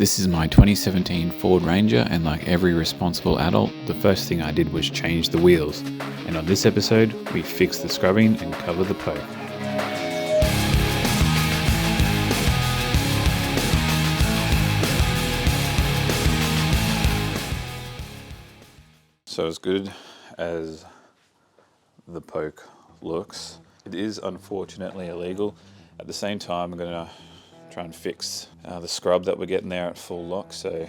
This is my 2017 Ford Ranger, and like every responsible adult, the first thing I did was change the wheels. And on this episode, we fix the scrubbing and cover the poke. So as good as the poke looks, it is unfortunately illegal. At the same time, I'm going to try and fix the scrub that we're getting there at full lock, so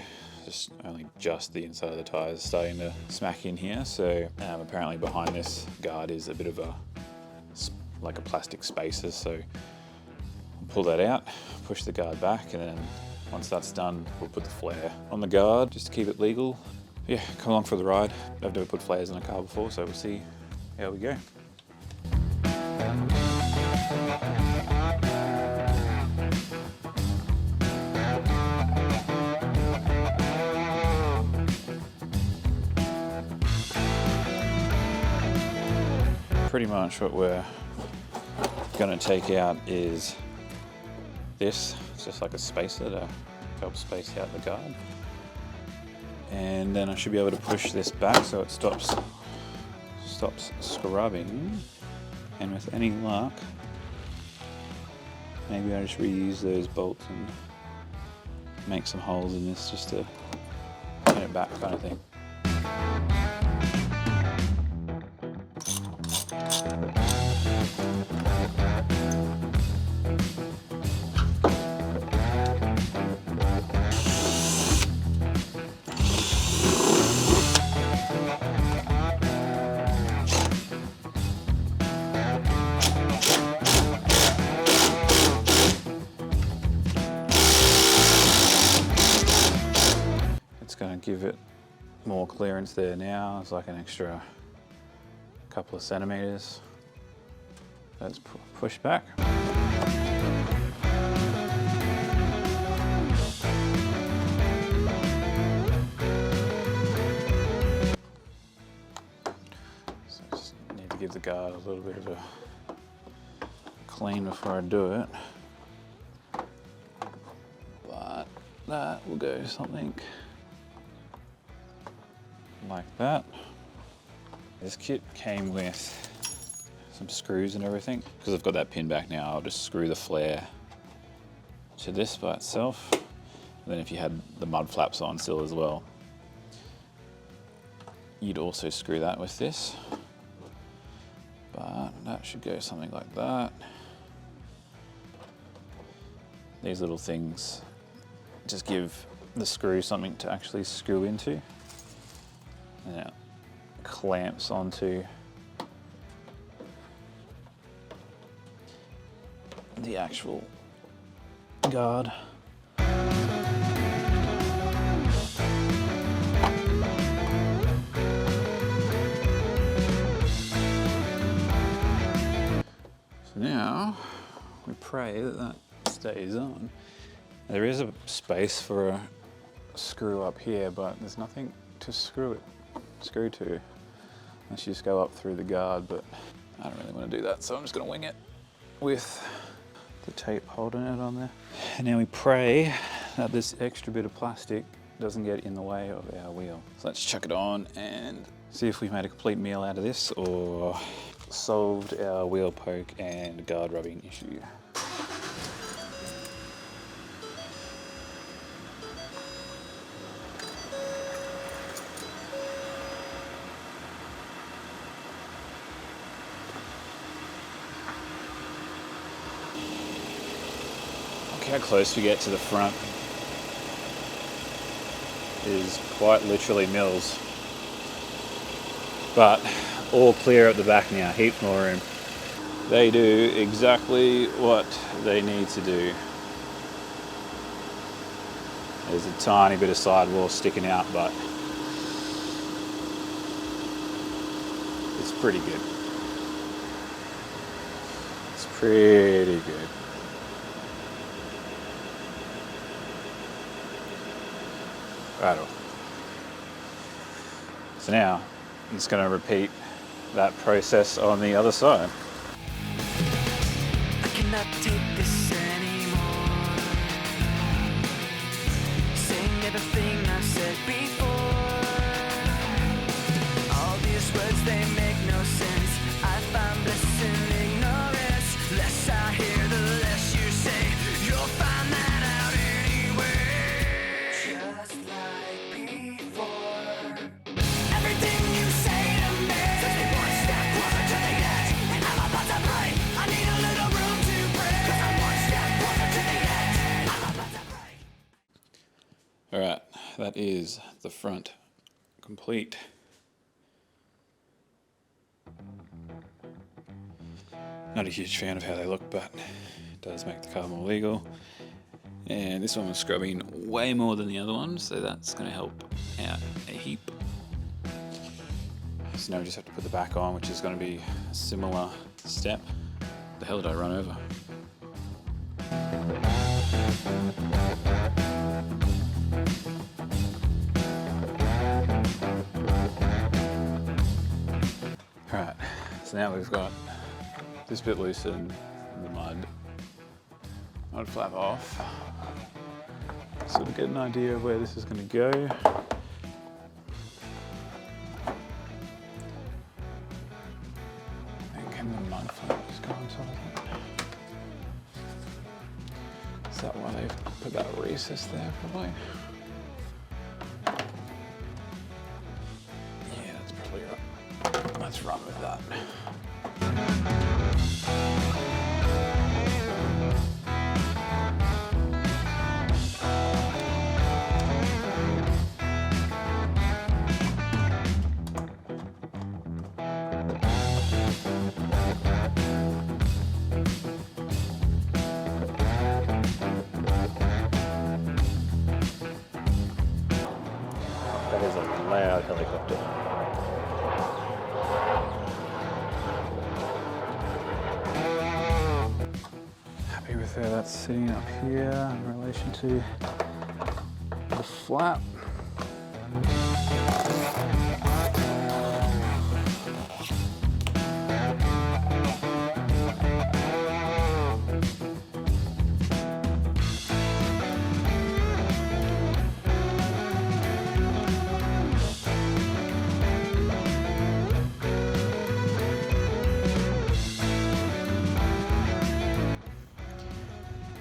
just the inside of the tyres starting to smack in here. So apparently behind this guard is a bit of a plastic spacer, so I'll pull that out, push the guard back, and then once that's done, we'll put the flare on the guard just to keep it legal. Yeah, come along for the ride. I've never put flares in a car before, so we'll see how we go. Pretty much what we're going to take out is this. It's just like a spacer to help space out the guard. And then I should be able to push this back so it stops scrubbing. And with any luck, maybe I just reuse those bolts and make some holes in this just to pin it back, kind of thing. Going to give it more clearance there now. It's like an extra couple of centimeters. Let's push back. So I just need to give the guard a little bit of a clean before I do it. But that will go something like that. This kit came with some screws and everything. Because I've got that pin back now, I'll just screw the flare to this by itself. And then if you had the mud flaps on still as well, you'd also screw that with this. But that should go something like that. These little things just give the screw something to actually screw into. And it clamps onto the actual guard. So now we pray that that stays on. There is a space for a screw up here, but there's nothing to screw to, unless you just go up through the guard, but I don't really want to do that, so I'm just going to wing it with the tape holding it on there. And now we pray that this extra bit of plastic doesn't get in the way of our wheel. So let's chuck it on and see if we've made a complete meal out of this or solved our wheel poke and guard rubbing issue. How close we get to the front is quite literally mils, but all clear at the back now, heaps more room. They do exactly what they need to do. There's a tiny bit of sidewall sticking out, but it's pretty good. It's pretty good. Right off. So now I'm just going to repeat that process on the other side. I cannot take this anymore. everything I've said before. All these words, they make no sense. I find bliss in ignorance. Less I hear, the less you say. You'll find that out anyway. Just like before. Everything you say to me takes me one step closer to the edge, and I'm about to break. I need a little room to breathe, 'cause I'm one step closer to the edge. I'm about to break. Alright, that is the front complete. Not a huge fan of how they look, but it does make the car more legal. And this one was scrubbing way more than the other one, so that's going to help out a heap. So now we just have to put the back on, which is going to be a similar step. The hell did I run over? Alright, so now we've got this bit loosened, the mud flap off. So we get an idea of where this is going to go. And can the mud flap just go on top of it? Is that why they've put that recess there, probably? Yeah, that's probably right. Let's run with that. That is a loud helicopter. Happy with where that's sitting up here in relation to the flap.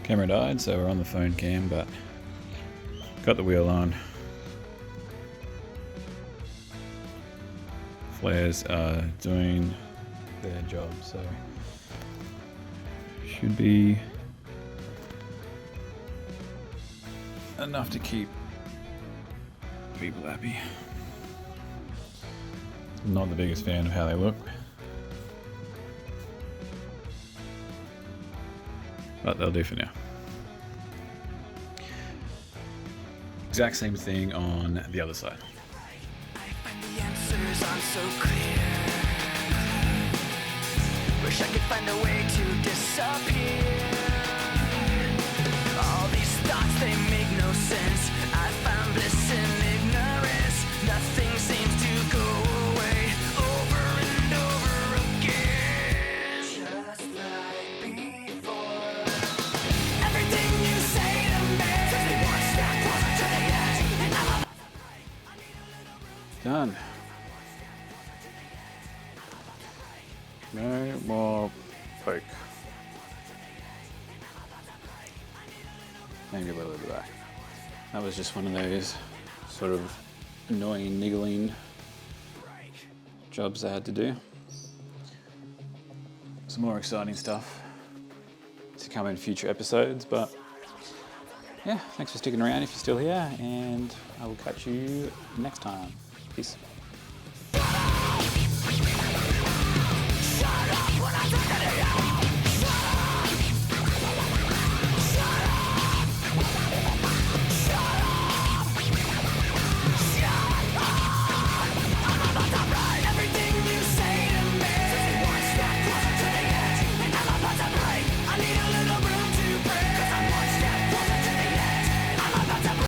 Camera died, so we're on the phone cam, but got the wheel on. Flares are doing their job, so should be enough to keep people happy. Not the biggest fan of how they look, but they'll do for now. Exact same thing on the other side. I find the answers aren't so clear. Wish I could find a way to disappear. All these thoughts, they make no sense. I found bliss in ignorance. Nothing seems to go away over and over again. Just like before. Everything you say to me takes me one step closer to the edge, and I'm about to break. I need a little room. Done. No more poke. Maybe a little bit back. That was just one of those sort of annoying, niggling jobs I had to do. Some more exciting stuff to come in future episodes, but yeah, thanks for sticking around if you're still here, and I will catch you next time. Peace.